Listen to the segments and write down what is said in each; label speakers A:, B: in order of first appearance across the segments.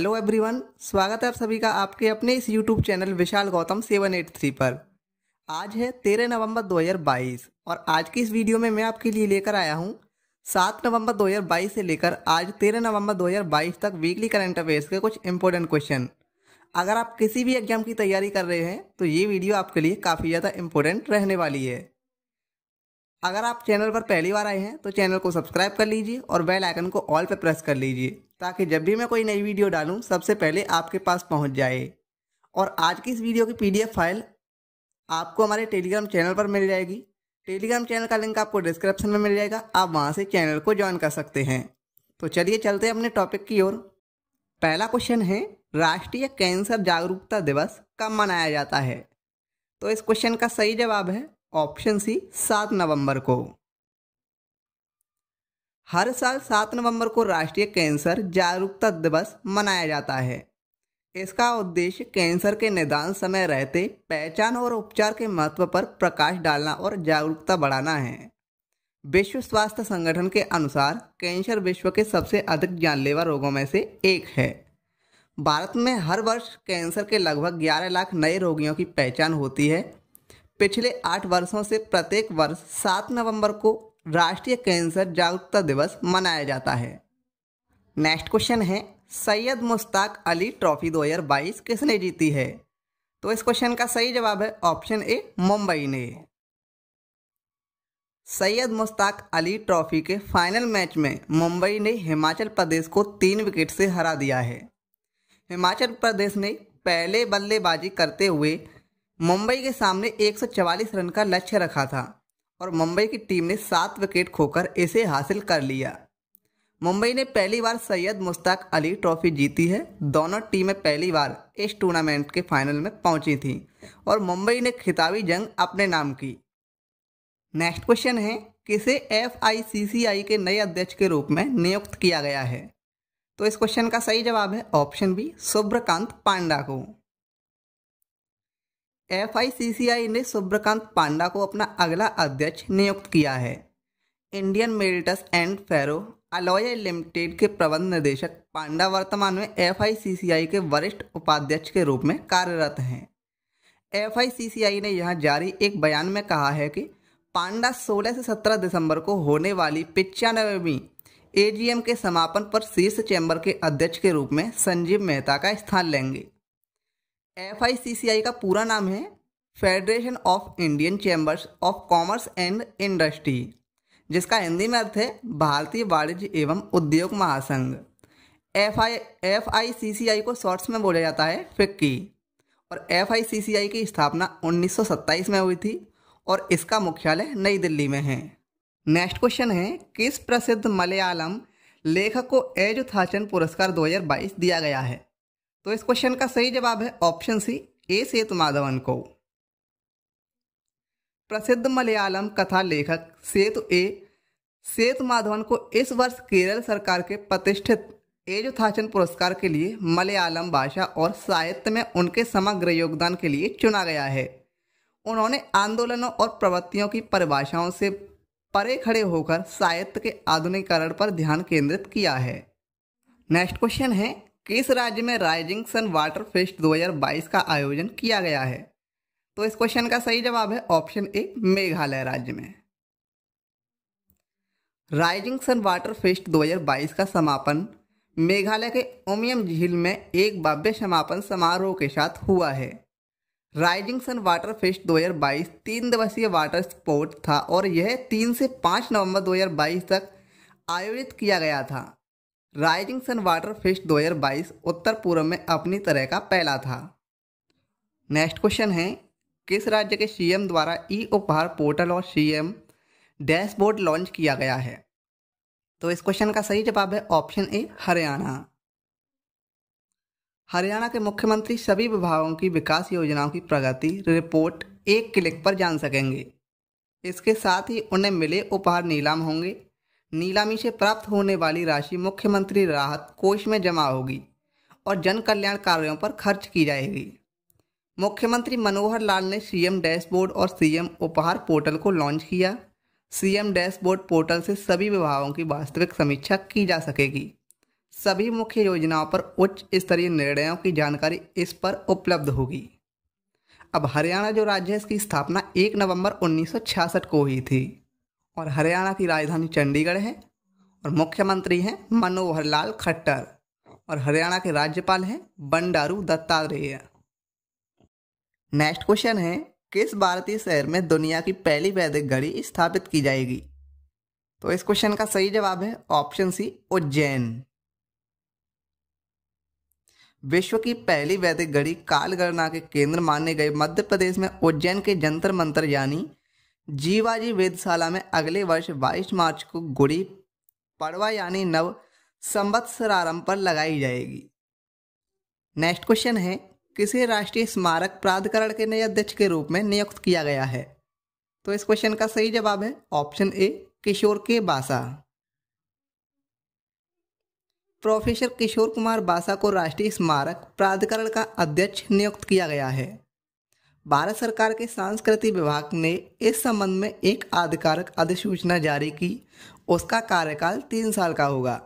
A: Hello everyone, स्वागत है आप सभी का आपके अपने इस यूट्यूब चैनल विशाल गौतम 783 पर। आज है 13 नवंबर 2022 और आज की इस वीडियो में मैं आपके लिए लेकर आया हूं 7 नवंबर 2022 से लेकर आज 13 नवंबर 2022 तक वीकली करंट अफेयर्स के कुछ इंपॉर्टेंट क्वेश्चन। अगर आप किसी भी एग्जाम की तैयारी कर रहे हैं तो ये वीडियो आपके लिए काफ़ी ज़्यादा इंपॉर्टेंट रहने वाली है। अगर आप चैनल पर पहली बार आए हैं तो चैनल को सब्सक्राइब कर लीजिए और बेल आइकन को ऑल पर प्रेस कर लीजिए ताकि जब भी मैं कोई नई वीडियो डालूं सबसे पहले आपके पास पहुंच जाए। और आज की इस वीडियो की पीडीएफ फाइल आपको हमारे टेलीग्राम चैनल पर मिल जाएगी। टेलीग्राम चैनल का लिंक आपको डिस्क्रिप्शन में मिल जाएगा, आप वहां से चैनल को ज्वाइन कर सकते हैं। तो चलिए चलते हैं अपने टॉपिक की ओर। पहला क्वेश्चन है, राष्ट्रीय कैंसर जागरूकता दिवस कब मनाया जाता है? तो इस क्वेश्चन का सही जवाब है ऑप्शन सी, 7 नवंबर को। हर साल 7 नवंबर को राष्ट्रीय कैंसर जागरूकता दिवस मनाया जाता है। इसका उद्देश्य कैंसर के निदान समय रहते पहचान और उपचार के महत्व पर प्रकाश डालना और जागरूकता बढ़ाना है। विश्व स्वास्थ्य संगठन के अनुसार कैंसर विश्व के सबसे अधिक जानलेवा रोगों में से एक है। भारत में हर वर्ष कैंसर के लगभग 11 लाख नए रोगियों की पहचान होती है। पिछले 8 वर्षों से प्रत्येक वर्ष 7 नवंबर को राष्ट्रीय कैंसर जागरूकता दिवस मनाया जाता है। नेक्स्ट क्वेश्चन है, सैयद मुश्ताक अली ट्रॉफी 2022 किसने जीती है? तो इस क्वेश्चन का सही जवाब है ऑप्शन ए, मुंबई ने। सैयद मुश्ताक अली ट्रॉफी के फाइनल मैच में मुंबई ने हिमाचल प्रदेश को 3 विकेट से हरा दिया है। हिमाचल प्रदेश ने पहले बल्लेबाजी करते हुए मुंबई के सामने 144 रन का लक्ष्य रखा था और मुंबई की टीम ने 7 विकेट खोकर इसे हासिल कर लिया। मुंबई ने पहली बार सैयद मुश्ताक अली ट्रॉफी जीती है। दोनों टीमें पहली बार इस टूर्नामेंट के फाइनल में पहुंची थीं और मुंबई ने खिताबी जंग अपने नाम की। नेक्स्ट क्वेश्चन है, किसे FICCI के नए अध्यक्ष के रूप में नियुक्त किया गया है? तो इस क्वेश्चन का सही जवाब है ऑप्शन बी, सूर्यकांत पांडा को। FICCI ने सूर्यकांत पांडा को अपना अगला अध्यक्ष नियुक्त किया है। Indian Metals and Ferro Alloy Limited के प्रबंध निदेशक पांडा वर्तमान में FICCI के वरिष्ठ उपाध्यक्ष के रूप में कार्यरत हैं। FICCI ने यहां जारी एक बयान में कहा है कि पांडा 16 से 17 दिसंबर को होने वाली 95वीं AGM के समापन पर शीर्ष चैम्बर के अध्यक्ष के रूप में संजीव मेहता का स्थान लेंगे। FICCI का पूरा नाम है federation of Indian chambers of commerce and industry, जिसका हिंदी में अर्थ है भारतीय वाणिज्य एवं उद्योग महासंघ। FICCI को शॉर्ट्स में बोला जाता है फिक्की और FICCI की स्थापना 1927 में हुई थी और इसका मुख्यालय नई दिल्ली में है। नेक्स्ट क्वेश्चन है, किस प्रसिद्ध मलयालम लेखक को एजुथाचन पुरस्कार 2022 दिया गया है? तो इस क्वेश्चन का सही जवाब है ऑप्शन सी, ए सेतुमाधवन को। प्रसिद्ध मलयालम कथा लेखक सेतुमाधवन को इस वर्ष केरल सरकार के प्रतिष्ठित एजुथाचन पुरस्कार के लिए मलयालम भाषा और साहित्य में उनके समग्र योगदान के लिए चुना गया है। उन्होंने आंदोलनों और प्रवृत्तियों की परिभाषाओं से परे खड़े होकर साहित्य के आधुनिकीकरण पर ध्यान केंद्रित किया है। नेक्स्ट क्वेश्चन है, किस राज्य में राइजिंग सन वाटर फेस्ट 2022 का आयोजन किया गया है? तो इस क्वेश्चन का सही जवाब है ऑप्शन ए, मेघालय राज्य में। राइजिंग सन वाटर फेस्ट 2022 का समापन मेघालय के उमियम झील में एक भव्य समापन समारोह के साथ हुआ है। राइजिंग सन वाटर फेस्ट 2022 3 दिवसीय वाटर स्पोर्ट था और यह 3 से 5 नवंबर 2022 तक आयोजित किया गया था। राइजिंग सन वाटर फेस्ट 2022 उत्तर पूर्व में अपनी तरह का पहला था। नेक्स्ट क्वेश्चन है, किस राज्य के CM द्वारा उपहार पोर्टल और CM डैशबोर्ड लॉन्च किया गया है? तो इस क्वेश्चन का सही जवाब है ऑप्शन ए, हरियाणा। हरियाणा के मुख्यमंत्री सभी विभागों की विकास योजनाओं की प्रगति रिपोर्ट एक क्लिक पर जान सकेंगे। इसके साथ ही उन्हें मिले उपहार नीलाम होंगे। नीलामी से प्राप्त होने वाली राशि मुख्यमंत्री राहत कोष में जमा होगी और जन कल्याण कार्यों पर खर्च की जाएगी। मुख्यमंत्री मनोहर लाल ने CM डैशबोर्ड और CM उपहार पोर्टल को लॉन्च किया। CM डैशबोर्ड पोर्टल से सभी विभागों की वास्तविक समीक्षा की जा सकेगी। सभी मुख्य योजनाओं पर उच्च स्तरीय निर्णयों की जानकारी इस पर उपलब्ध होगी। अब हरियाणा जो राज्य है इसकी स्थापना 1 नवंबर 1966 को हुई थी और हरियाणा की राजधानी चंडीगढ़ है और मुख्यमंत्री हैं मनोहर लाल खट्टर और हरियाणा के राज्यपाल हैं बंडारू दत्तात्रेय। नेक्स्ट क्वेश्चन है, किस भारतीय शहर में दुनिया की पहली वैदिक घड़ी स्थापित की जाएगी? तो इस क्वेश्चन का सही जवाब है ऑप्शन सी, उज्जैन। विश्व की पहली वैदिक घड़ी काल गणना के केंद्र माने गए मध्य प्रदेश में उज्जैन के जंतर मंतर यानी जीवाजी वेधशाला में अगले वर्ष 22 मार्च को गुड़ी पड़वा यानी नव संवत्सरारंभ पर लगाई जाएगी। नेक्स्ट क्वेश्चन है, किसे राष्ट्रीय स्मारक प्राधिकरण के नए अध्यक्ष के रूप में नियुक्त किया गया है? तो इस क्वेश्चन का सही जवाब है ऑप्शन ए, किशोर के बासा। प्रोफेसर किशोर कुमार बासा को राष्ट्रीय स्मारक प्राधिकरण का अध्यक्ष नियुक्त किया गया है। भारत सरकार के सांस्कृतिक विभाग ने इस संबंध में एक आधिकारिक अधिसूचना जारी की। उसका कार्यकाल 3 साल का होगा।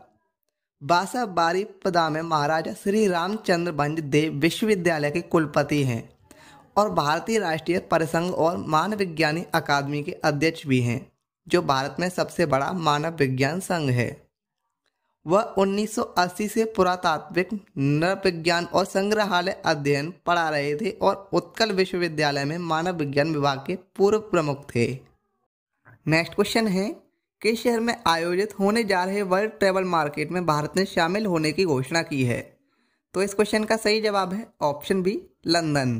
A: बासा बारीपदा में महाराजा श्री रामचंद्र भंज देव विश्वविद्यालय के कुलपति हैं और भारतीय राष्ट्रीय परिसंघ और मानव विज्ञानी अकादमी के अध्यक्ष भी हैं, जो भारत में सबसे बड़ा मानव विज्ञान संघ है। वह 1980 से पुरातात्विक, नृविज्ञान और संग्रहालय अध्ययन पढ़ा रहे थे और उत्कल विश्वविद्यालय में मानव विज्ञान विभाग के पूर्व प्रमुख थे। नेक्स्ट क्वेश्चन है, किस शहर में आयोजित होने जा रहे वर्ल्ड ट्रैवल मार्केट में भारत ने शामिल होने की घोषणा की है? तो इस क्वेश्चन का सही जवाब है ऑप्शन बी, लंदन।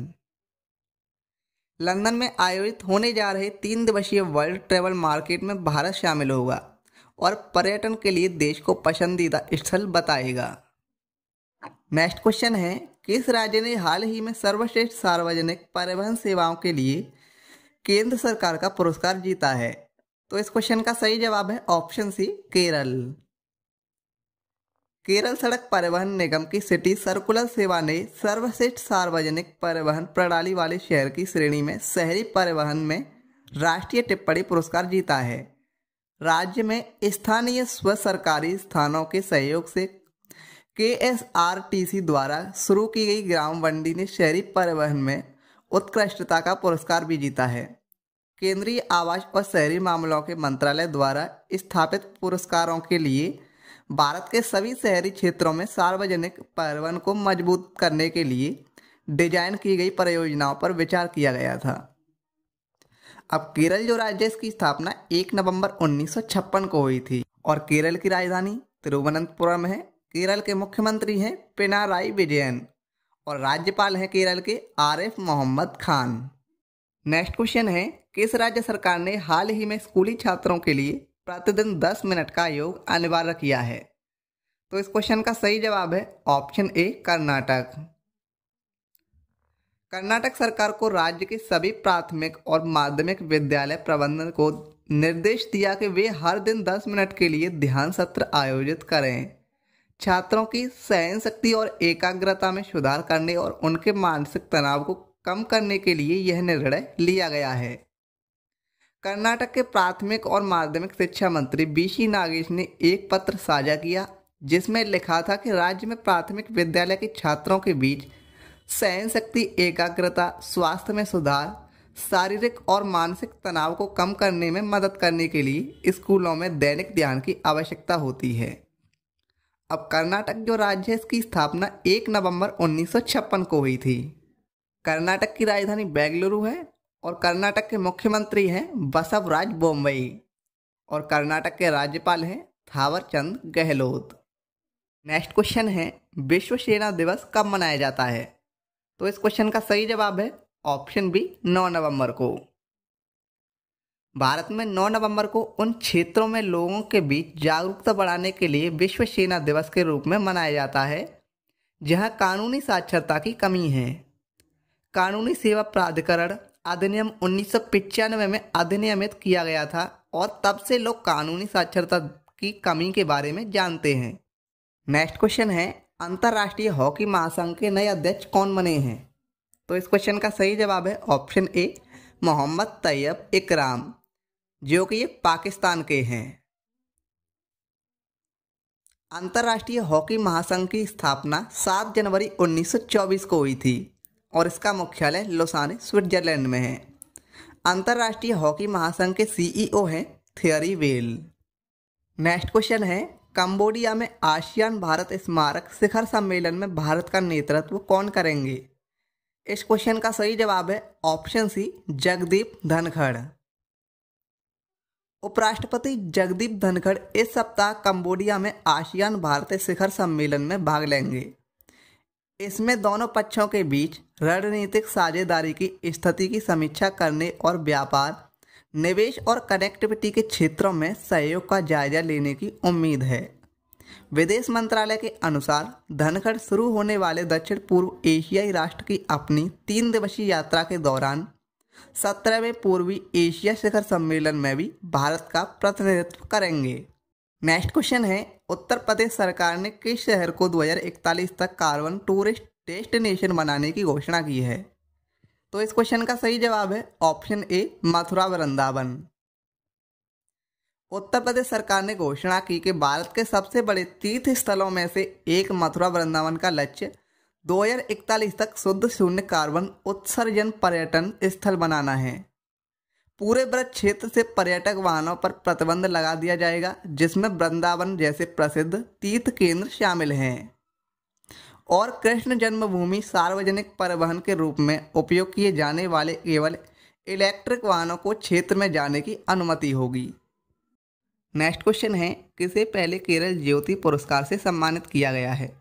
A: लंदन में आयोजित होने जा रहे 3 दिवसीय वर्ल्ड ट्रैवल मार्केट में भारत शामिल होगा और पर्यटन के लिए देश को पसंदीदा स्थल बताएगा। नेक्स्ट क्वेश्चन है, किस राज्य ने हाल ही में सर्वश्रेष्ठ सार्वजनिक परिवहन सेवाओं के लिए केंद्र सरकार का पुरस्कार जीता है? तो इस क्वेश्चन का सही जवाब है ऑप्शन सी, केरल। केरल सड़क परिवहन निगम की सिटी सर्कुलर सेवा ने सर्वश्रेष्ठ सार्वजनिक परिवहन प्रणाली वाले शहर की श्रेणी में शहरी परिवहन में राष्ट्रीय टिप्पणी पुरस्कार जीता है। राज्य में स्थानीय स्व सरकारी स्थानों के सहयोग से KSRTC द्वारा शुरू की गई ग्राम वंडी ने शहरी परिवहन में उत्कृष्टता का पुरस्कार भी जीता है। केंद्रीय आवास और शहरी मामलों के मंत्रालय द्वारा स्थापित पुरस्कारों के लिए भारत के सभी शहरी क्षेत्रों में सार्वजनिक परिवहन को मजबूत करने के लिए डिजाइन की गई परियोजनाओं पर विचार किया गया था। अब केरल जो राज्य है इसकी स्थापना 1 नवंबर 1956 को हुई थी और केरल की राजधानी तिरुवनंतपुरम है। केरल के मुख्यमंत्री हैं पिनाराई विजयन और राज्यपाल हैं केरल के आरिफ मोहम्मद खान। नेक्स्ट क्वेश्चन है, किस राज्य सरकार ने हाल ही में स्कूली छात्रों के लिए प्रतिदिन 10 मिनट का योग अनिवार्य किया है? तो इस क्वेश्चन का सही जवाब है ऑप्शन ए, कर्नाटक। कर्नाटक सरकार को राज्य के सभी प्राथमिक और माध्यमिक विद्यालय प्रबंधन को निर्देश दिया कि वे हर दिन 10 मिनट के लिए ध्यान सत्र आयोजित करें। छात्रों की सहन शक्ति और एकाग्रता में सुधार करने और उनके मानसिक तनाव को कम करने के लिए यह निर्णय लिया गया है। कर्नाटक के प्राथमिक और माध्यमिक शिक्षा मंत्री BC नागेश ने एक पत्र साझा किया जिसमें लिखा था कि राज्य में प्राथमिक विद्यालय के छात्रों के बीच सहन शक्ति, एकाग्रता, स्वास्थ्य में सुधार, शारीरिक और मानसिक तनाव को कम करने में मदद करने के लिए स्कूलों में दैनिक ध्यान की आवश्यकता होती है। अब कर्नाटक जो राज्य है इसकी स्थापना 1 नवंबर 1956 को हुई थी। कर्नाटक की राजधानी बेंगलुरु है और कर्नाटक के मुख्यमंत्री हैं बसवराज बोम्मई और कर्नाटक के राज्यपाल हैं थावरचंद गहलोत। नेक्स्ट क्वेश्चन है, विश्व सेना दिवस कब मनाया जाता है? तो इस क्वेश्चन का सही जवाब है ऑप्शन बी, 9 नवंबर को। भारत में 9 नवंबर को उन क्षेत्रों में लोगों के बीच जागरूकता बढ़ाने के लिए विश्व सेना दिवस के रूप में मनाया जाता है जहां कानूनी साक्षरता की कमी है। कानूनी सेवा प्राधिकरण अधिनियम 1995 में अधिनियमित किया गया था और तब से लोग कानूनी साक्षरता की कमी के बारे में जानते हैं। नेक्स्ट क्वेश्चन है, अंतर्राष्ट्रीय हॉकी महासंघ के नए अध्यक्ष कौन बने हैं? तो इस क्वेश्चन का सही जवाब है ऑप्शन ए, मोहम्मद तैयब इकराम, जो कि ये पाकिस्तान के हैं। अंतर्राष्ट्रीय हॉकी महासंघ की स्थापना 7 जनवरी 1924 को हुई थी और इसका मुख्यालय लोसाने, स्विट्जरलैंड में है। अंतर्राष्ट्रीय हॉकी महासंघ के सीईओ हैं थियरी वेल। नेक्स्ट क्वेश्चन है, कंबोडिया में आसियान भारत स्मारक शिखर सम्मेलन में भारत का नेतृत्व कौन करेंगे? इस क्वेश्चन का सही जवाब है ऑप्शन सी, जगदीप धनखड़। उपराष्ट्रपति जगदीप धनखड़ इस सप्ताह कंबोडिया में आसियान भारत शिखर सम्मेलन में भाग लेंगे। इसमें दोनों पक्षों के बीच रणनीतिक साझेदारी की स्थिति की समीक्षा करने और व्यापार, निवेश और कनेक्टिविटी के क्षेत्रों में सहयोग का जायजा लेने की उम्मीद है। विदेश मंत्रालय के अनुसार धनखड़ शुरू होने वाले दक्षिण पूर्व एशियाई राष्ट्र की अपनी 3 दिवसीय यात्रा के दौरान 17वें पूर्वी एशिया शिखर सम्मेलन में भी भारत का प्रतिनिधित्व करेंगे। नेक्स्ट क्वेश्चन है, उत्तर प्रदेश सरकार ने किस शहर को 2041 तक कार्बन टूरिस्ट डेस्टिनेशन बनाने की घोषणा की है? तो इस क्वेश्चन का सही जवाब है ऑप्शन ए, मथुरा वृंदावन। उत्तर प्रदेश सरकार ने घोषणा की कि भारत के सबसे बड़े तीर्थ स्थलों में से एक मथुरा वृंदावन का लक्ष्य 2041 तक शुद्ध शून्य कार्बन उत्सर्जन पर्यटन स्थल बनाना है। पूरे ब्रज क्षेत्र से पर्यटक वाहनों पर प्रतिबंध लगा दिया जाएगा, जिसमें वृंदावन जैसे प्रसिद्ध तीर्थ केंद्र शामिल हैं और कृष्ण जन्मभूमि सार्वजनिक परिवहन के रूप में उपयोग किए जाने वाले केवल इलेक्ट्रिक वाहनों को क्षेत्र में जाने की अनुमति होगी। नेक्स्ट क्वेश्चन है, किसे पहले केरल ज्योति पुरस्कार से सम्मानित किया गया है?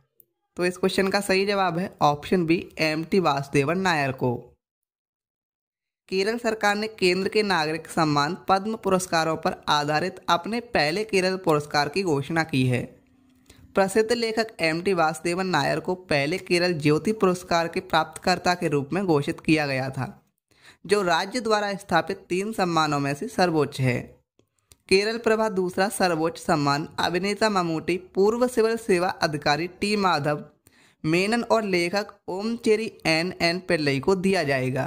A: तो इस क्वेश्चन का सही जवाब है option B, M T. Vasudevan Nair को। केरल सरकार ने केंद्र के नागरिक सम्मान पद्म पुरस्कारों पर आधारित अपने पहले केरल पुरस्कार की घोषणा की है। प्रसिद्ध लेखक एम.टी. वासुदेवन नायर को पहले केरल ज्योति पुरस्कार के प्राप्तकर्ता के रूप में घोषित किया गया था, जो राज्य द्वारा स्थापित 3 सम्मानों में से सर्वोच्च है। केरल प्रभा दूसरा सर्वोच्च सम्मान अभिनेता मम्मूटी, पूर्व सिविल सेवा अधिकारी टी माधव मेनन और लेखक ओमचेरी एन पिल्लई को दिया जाएगा।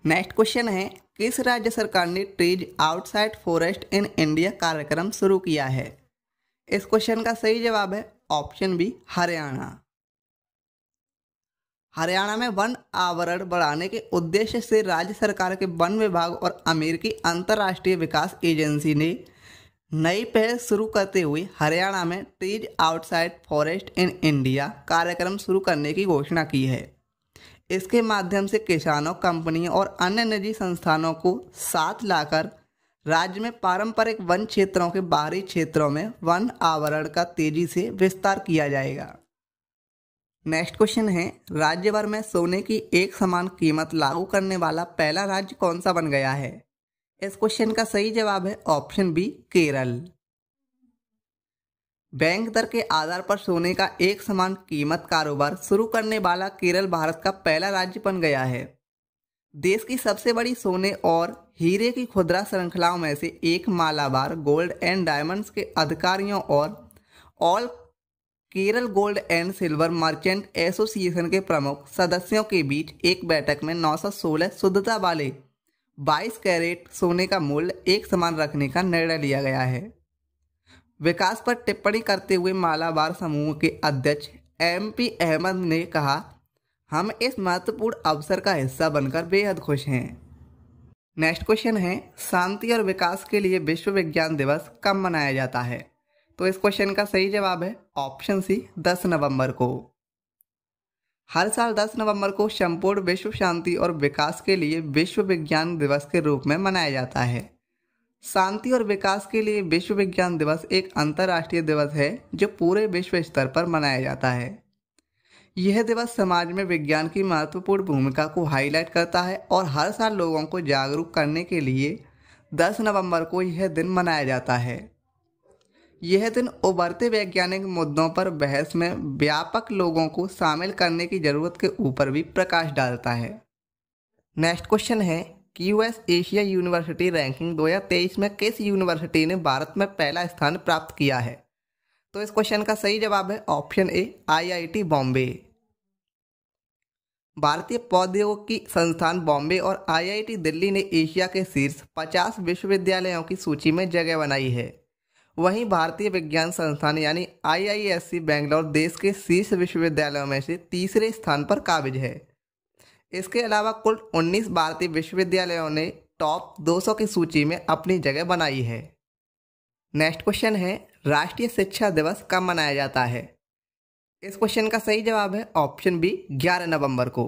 A: नेक्स्ट क्वेश्चन है, किस राज्य सरकार ने trees outside forest in India कार्यक्रम शुरू किया है? इस क्वेश्चन का सही जवाब है ऑप्शन बी, हरियाणा। हरियाणा में वन आवरण बढ़ाने के उद्देश्य से राज्य सरकार के वन विभाग और अमेरिकी अंतर्राष्ट्रीय विकास एजेंसी ने नई पहल शुरू करते हुए हरियाणा में trees outside forest in India कार्यक्रम शुरू करने की घोषणा की है। इसके माध्यम से किसानों, कंपनियों और अन्य निजी संस्थानों को साथ लाकर राज्य में पारंपरिक वन क्षेत्रों के बाहरी क्षेत्रों में वन आवरण का तेजी से विस्तार किया जाएगा। नेक्स्ट क्वेश्चन है, राज्य भर में सोने की एक समान कीमत लागू करने वाला पहला राज्य कौन सा बन गया है? इस क्वेश्चन का सही जवाब है ऑप्शन बी, केरल। बैंक दर के आधार पर सोने का एक समान कीमत कारोबार शुरू करने वाला केरल भारत का पहला राज्य बन गया है। देश की सबसे बड़ी सोने और हीरे की खुदरा श्रृंखलाओं में से एक मालाबार गोल्ड एंड डायमंड्स के अधिकारियों और all Kerala gold and silver merchant association के प्रमुख सदस्यों के बीच एक बैठक में 916 शुद्धता वाले 22 कैरेट सोने का मूल्य एक समान रखने का निर्णय लिया गया है। विकास पर टिप्पणी करते हुए मालाबार समूह के अध्यक्ष एम.पी. अहमद ने कहा, हम इस महत्वपूर्ण अवसर का हिस्सा बनकर बेहद खुश हैं। नेक्स्ट क्वेश्चन है, शांति और विकास के लिए विश्व विज्ञान दिवस कब मनाया जाता है? तो इस क्वेश्चन का सही जवाब है ऑप्शन सी, 10 नवंबर को। हर साल 10 नवंबर को संपूर्ण विश्व शांति और विकास के लिए विश्व विज्ञान दिवस के रूप में मनाया जाता है। शांति और विकास के लिए विश्व विज्ञान दिवस एक अंतर्राष्ट्रीय दिवस है जो पूरे विश्व स्तर पर मनाया जाता है। यह दिवस समाज में विज्ञान की महत्वपूर्ण भूमिका को हाईलाइट करता है और हर साल लोगों को जागरूक करने के लिए 10 नवंबर को यह दिन मनाया जाता है। यह दिन उभरते वैज्ञानिक मुद्दों पर बहस में व्यापक लोगों को शामिल करने की जरूरत के ऊपर भी प्रकाश डालता है। नेक्स्ट क्वेश्चन है, क्यूएस एशिया यूनिवर्सिटी रैंकिंग 2023 में किस यूनिवर्सिटी ने भारत में पहला स्थान प्राप्त किया है? तो इस क्वेश्चन का सही जवाब है ऑप्शन ए, आईआईटी बॉम्बे। भारतीय प्रौद्योगिकी संस्थान बॉम्बे और आईआईटी दिल्ली ने एशिया के शीर्ष 50 विश्वविद्यालयों की सूची में जगह बनाई है। वहीं भारतीय विज्ञान संस्थान यानी IISc बेंगलोर देश के शीर्ष विश्वविद्यालयों में से तीसरे स्थान पर काबिज है। इसके अलावा कुल 19 भारतीय विश्वविद्यालयों ने टॉप 200 की सूची में अपनी जगह बनाई है। नेक्स्ट क्वेश्चन है, राष्ट्रीय शिक्षा दिवस कब मनाया जाता है? इस क्वेश्चन का सही जवाब है ऑप्शन बी, 11 नवंबर को।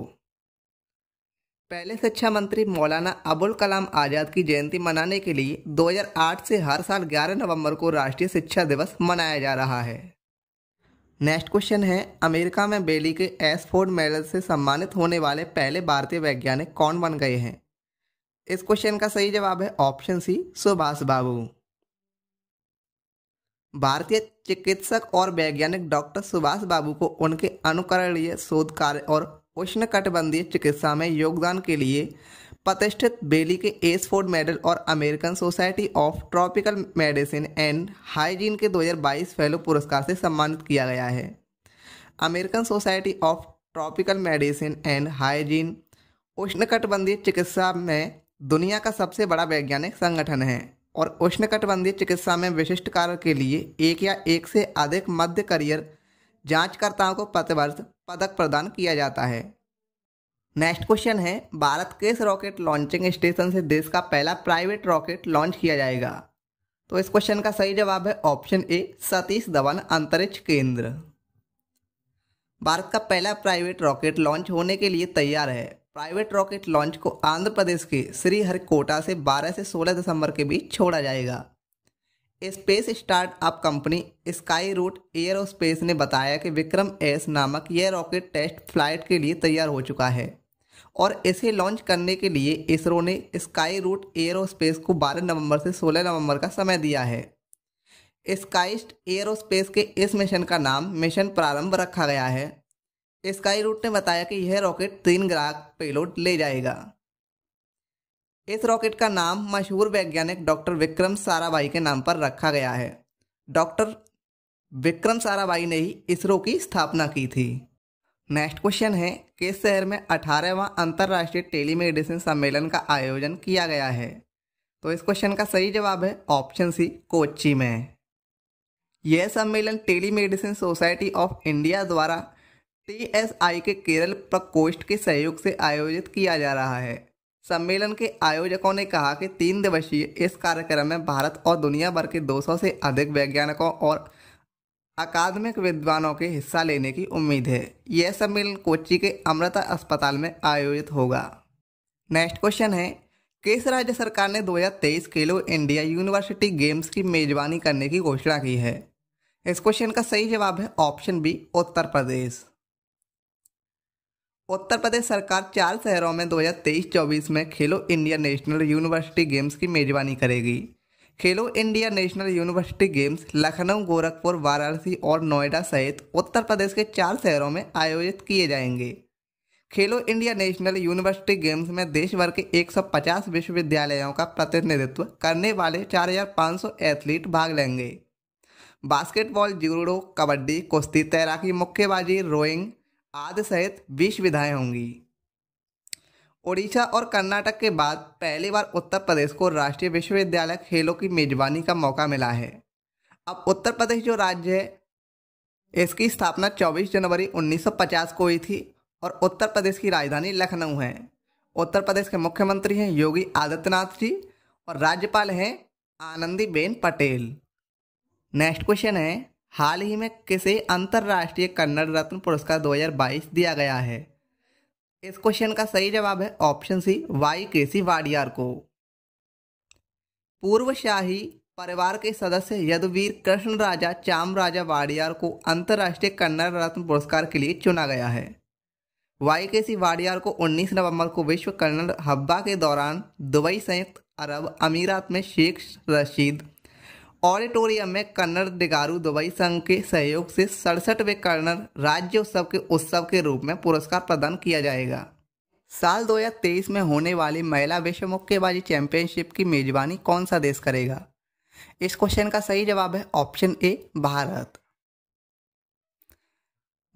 A: पहले शिक्षा मंत्री मौलाना अबुल कलाम आज़ाद की जयंती मनाने के लिए 2008 से हर साल 11 नवंबर को राष्ट्रीय शिक्षा दिवस मनाया जा रहा है। नेक्स्ट क्वेश्चन है, अमेरिका में बेली के एसफोर्ड मेडल से सम्मानित होने वाले पहले भारतीय वैज्ञानिक कौन बन गए हैं? इस क्वेश्चन का सही जवाब है ऑप्शन सी, सुभाष बाबू। भारतीय चिकित्सक और वैज्ञानिक डॉक्टर सुभाष बाबू को उनके अनुकरणीय शोध कार्य और उष्णकटिबंधीय चिकित्सा में योगदान के लिए प्रतिष्ठित बेली के एसफोर्ड मेडल और American society of tropical medicine and hygiene के 2022 फेलो पुरस्कार से सम्मानित किया गया है। American society of tropical medicine and hygiene उष्णकटिबंधीय चिकित्सा में दुनिया का सबसे बड़ा वैज्ञानिक संगठन है और उष्णकटिबंधीय चिकित्सा में विशिष्ट कार्य के लिए एक या एक से अधिक मध्य करियर जांचकर्ताओं को प्रतिवर्ष पदक प्रदान किया जाता है। नेक्स्ट क्वेश्चन है, भारत के इस रॉकेट लॉन्चिंग स्टेशन से देश का पहला प्राइवेट रॉकेट लॉन्च किया जाएगा? तो इस क्वेश्चन का सही जवाब है ऑप्शन ए, सतीश धवन अंतरिक्ष केंद्र। भारत का पहला प्राइवेट रॉकेट लॉन्च होने के लिए तैयार है। प्राइवेट रॉकेट लॉन्च को आंध्र प्रदेश के श्रीहरिकोटा से 12 से 16 दिसंबर के बीच छोड़ा जाएगा। Space startup company Skyroot Aerospace ने बताया कि विक्रम एस नामक यह रॉकेट टेस्ट फ्लाइट के लिए तैयार हो चुका है और इसे लॉन्च करने के लिए इसरो ने स्काई रूट एयरोस्पेस को 12 नवंबर से 16 नवंबर का समय दिया है। स्काइस्ट एयरोस्पेस के इस मिशन का नाम मिशन प्रारंभ रखा गया है। स्काई रूट ने बताया कि यह रॉकेट 3 ग्राहक पेलोड ले जाएगा। इस रॉकेट का नाम मशहूर वैज्ञानिक डॉक्टर विक्रम साराभाई के नाम पर रखा गया है। डॉक्टर विक्रम साराभाई ने ही इसरो की स्थापना की थी। नेक्स्ट क्वेश्चन है, किस शहर में 18वां अंतर्राष्ट्रीय टेलीमेडिसिन सम्मेलन का आयोजन किया गया है? तो इस क्वेश्चन का सही जवाब है ऑप्शन सी, कोच्चि में। यह सम्मेलन टेलीमेडिसिन सोसाइटी ऑफ इंडिया द्वारा TSI के केरल प्रकोष्ठ के सहयोग से आयोजित किया जा रहा है। सम्मेलन के आयोजकों ने कहा कि 3 दिवसीय इस कार्यक्रम में भारत और दुनिया भर के 200 से अधिक वैज्ञानिकों और अकादमिक विद्वानों के हिस्सा लेने की उम्मीद है। यह सम्मेलन कोच्चि के अमृता अस्पताल में आयोजित होगा। नेक्स्ट क्वेश्चन है, किस राज्य सरकार ने 2023 खेलो इंडिया यूनिवर्सिटी गेम्स की मेजबानी करने की घोषणा की है? इस क्वेश्चन का सही जवाब है ऑप्शन बी, उत्तर प्रदेश। उत्तर प्रदेश सरकार 4 शहरों में 2023-24 में खेलो इंडिया नेशनल यूनिवर्सिटी गेम्स की मेजबानी करेगी। खेलो India national university games Lucknow, Gorakhpur, Varanasi और नोएडा सहित उत्तर प्रदेश के 4 शहरों में आयोजित किए जाएंगे। खेलो इंडिया नेशनल यूनिवर्सिटी गेम्स में देश भर के 150 विश्वविद्यालयों का प्रतिनिधित्व करने वाले 4500 एथलीट भाग लेंगे। बास्केटबॉल, जूडो, कबड्डी, कुश्ती, तैराकी, मुक्केबाजी, रोइंग आदि सहित 20 विधाएं होंगी। ओडिशा और कर्नाटक के बाद पहली बार उत्तर प्रदेश को राष्ट्रीय विश्वविद्यालय खेलों की मेजबानी का मौका मिला है। अब उत्तर प्रदेश जो राज्य है, इसकी स्थापना 24 जनवरी 1950 को हुई थी और उत्तर प्रदेश की राजधानी लखनऊ है। उत्तर प्रदेश के मुख्यमंत्री हैं योगी आदित्यनाथ जी और राज्यपाल हैं आनंदीबेन पटेल। नेक्स्ट क्वेश्चन है, हाल ही में किसे अंतर्राष्ट्रीय कन्नड़ रत्न पुरस्कार 2022 दिया गया है? इस क्वेश्चन का सही जवाब है ऑप्शन सी, YKC वाडियार को। पूर्व शाही परिवार के सदस्य यदुवीर कृष्ण राजा चामराजा वाडियार को अंतर्राष्ट्रीय कन्नड़ रत्न पुरस्कार के लिए चुना गया है। YKC वाडियार को 19 नवंबर को विश्व कन्नड़ हब्बा के दौरान दुबई, संयुक्त अरब अमीरात में शेख रशीद ऑडिटोरियम में कन्नड़ दिगारू दुबई संघ के सहयोग से 67वें कन्नड़ राज्य उत्सव के रूप में पुरस्कार प्रदान किया जाएगा। साल 2023 में होने वाली महिला विश्व मुक्केबाजी चैंपियनशिप की मेजबानी कौन सा देश करेगा? इस क्वेश्चन का सही जवाब है ऑप्शन ए, भारत।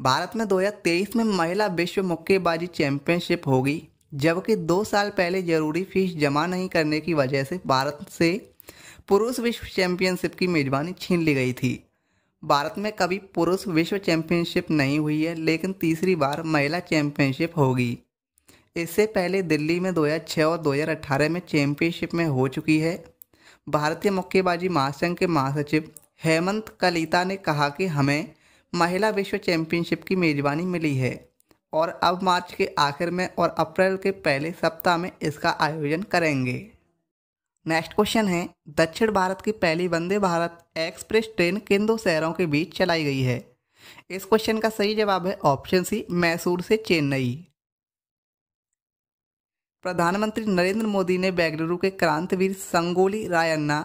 A: भारत में 2023 में महिला विश्व मुक्केबाजी चैंपियनशिप होगी, जबकि 2 साल पहले जरूरी फीस जमा नहीं करने की वजह से भारत से पुरुष विश्व चैंपियनशिप की मेजबानी छीन ली गई थी। भारत में कभी पुरुष विश्व चैंपियनशिप नहीं हुई है, लेकिन तीसरी बार महिला चैंपियनशिप होगी। इससे पहले दिल्ली में 2006 और 2018 में चैंपियनशिप में हो चुकी है। भारतीय मुक्केबाजी महासंघ के महासचिव हेमंत कलिता ने कहा कि हमें महिला विश्व चैंपियनशिप की मेजबानी मिली है और अब मार्च के आखिर में और अप्रैल के पहले सप्ताह में इसका आयोजन करेंगे। नेक्स्ट क्वेश्चन है, दक्षिण भारत की पहली वंदे भारत एक्सप्रेस ट्रेन किन दो शहरों के बीच चलाई गई है? इस क्वेश्चन का सही जवाब है ऑप्शन सी, मैसूर से चेन्नई। प्रधानमंत्री नरेंद्र मोदी ने बेंगलुरु के क्रांतिवीर संगोली रायन्ना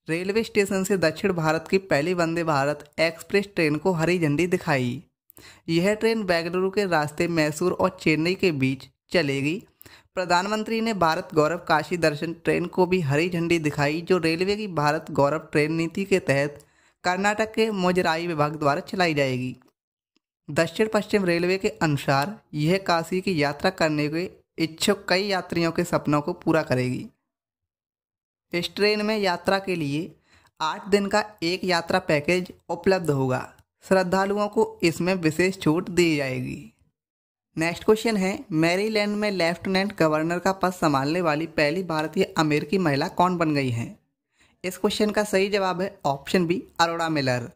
A: रेलवे स्टेशन से दक्षिण भारत की पहली वंदे भारत एक्सप्रेस ट्रेन को हरी झंडी दिखाई। यह ट्रेन बेंगलुरु के रास्ते मैसूर और चेन्नई के बीच चलेगी। प्रधानमंत्री ने भारत गौरव काशी दर्शन ट्रेन को भी हरी झंडी दिखाई, जो रेलवे की भारत गौरव ट्रेन नीति के तहत कर्नाटक के मुजराई विभाग द्वारा चलाई जाएगी। दक्षिण पश्चिम रेलवे के अनुसार यह काशी की यात्रा करने के इच्छुक कई यात्रियों के सपनों को पूरा करेगी। इस ट्रेन में यात्रा के लिए 8 दिन का एक यात्रा पैकेज उपलब्ध होगा। श्रद्धालुओं को इसमें विशेष छूट दी जाएगी। नेक्स्ट क्वेश्चन है, मैरीलैंड में लेफ्टिनेंट गवर्नर का पद संभालने वाली पहली भारतीय अमेरिकी महिला कौन बन गई है? इस क्वेश्चन का सही जवाब है ऑप्शन बी, अरोड़ा मिलर।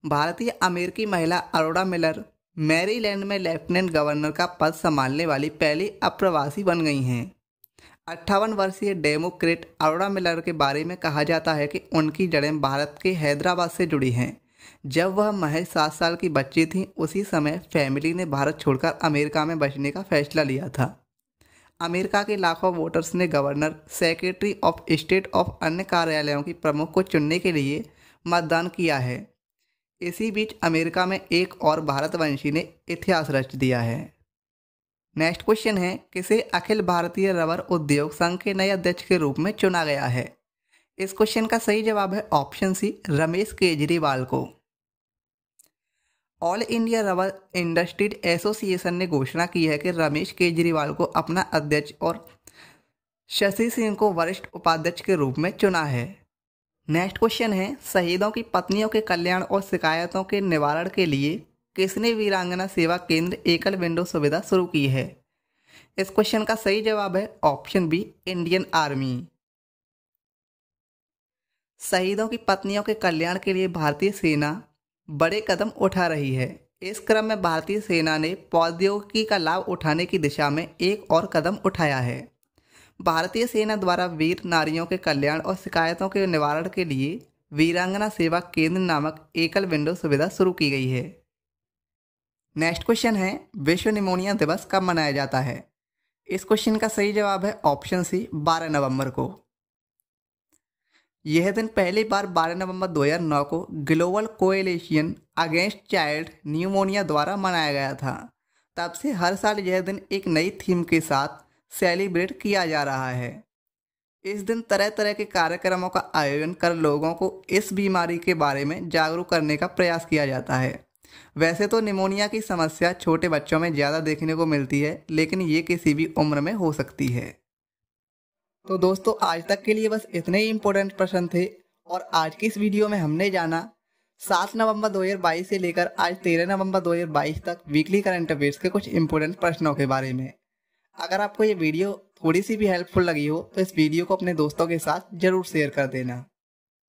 A: भारतीय अमेरिकी महिला अरोड़ा मिलर मैरीलैंड में लेफ्टिनेंट गवर्नर का पद संभालने वाली पहली अप्रवासी बन गई हैं। 58 वर्षीय डेमोक्रेट अरोड़ा मिलर के बारे में कहा जाता है कि उनकी जड़ें भारत के हैदराबाद से जुड़ी हैं। जब वह महज 7 साल की बच्ची थी, उसी समय फैमिली ने भारत छोड़कर अमेरिका में बसने का फैसला लिया था। अमेरिका के लाखों वोटर्स ने गवर्नर, सेक्रेटरी ऑफ स्टेट और अन्य कार्यालयों की प्रमुख को चुनने के लिए मतदान किया है। इसी बीच अमेरिका में एक और भारतवंशी ने इतिहास रच दिया है। नेक्स्ट क्वेश्चन है, किसे अखिल भारतीय रबर उद्योग संघ के नए अध्यक्ष के रूप में चुना गया है? इस क्वेश्चन का सही जवाब है ऑप्शन सी, रमेश केजरीवाल को। All India rubber industries association ने घोषणा की है कि रमेश केजरीवाल को अपना अध्यक्ष और शशि सिंह को वरिष्ठ उपाध्यक्ष के रूप में चुना है। नेक्स्ट क्वेश्चन है, शहीदों की पत्नियों के कल्याण और शिकायतों के निवारण के लिए किसने वीरांगना सेवा केंद्र एकल विंडो सुविधा शुरू की है? इस क्वेश्चन का सही जवाब है ऑप्शन बी, इंडियन आर्मी। शहीदों की पत्नियों के कल्याण के लिए भारतीय सेना बड़े कदम उठा रही है। इस क्रम में भारतीय सेना ने प्रौद्योगिकी का लाभ उठाने की दिशा में एक और कदम उठाया है। भारतीय सेना द्वारा वीर नारियों के कल्याण और शिकायतों के निवारण के लिए वीरांगना सेवा केंद्र नामक एकल विंडो सुविधा शुरू की गई है। नेक्स्ट क्वेश्चन है, विश्व निमोनिया दिवस कब मनाया जाता है? इस क्वेश्चन का सही जवाब है ऑप्शन सी, 12 नवंबर को। यह दिन पहली बार 12 नवंबर 2009 को global coalition against child pneumonia द्वारा मनाया गया था। तब से हर साल यह दिन एक नई थीम के साथ सेलिब्रेट किया जा रहा है। इस दिन तरह तरह के कार्यक्रमों का आयोजन कर लोगों को इस बीमारी के बारे में जागरूक करने का प्रयास किया जाता है। वैसे तो निमोनिया की समस्या छोटे बच्चों में ज़्यादा देखने को मिलती है, लेकिन ये किसी भी उम्र में हो सकती है। तो दोस्तों, आज तक के लिए बस इतने ही इम्पोर्टेंट प्रश्न थे और आज की इस वीडियो में हमने जाना 7 नवंबर 2022 से लेकर आज 13 नवंबर 2022 तक वीकली करंट अफेयर्स के कुछ इंपॉर्टेंट प्रश्नों के बारे में। अगर आपको ये वीडियो थोड़ी सी भी हेल्पफुल लगी हो तो इस वीडियो को अपने दोस्तों के साथ ज़रूर शेयर कर देना।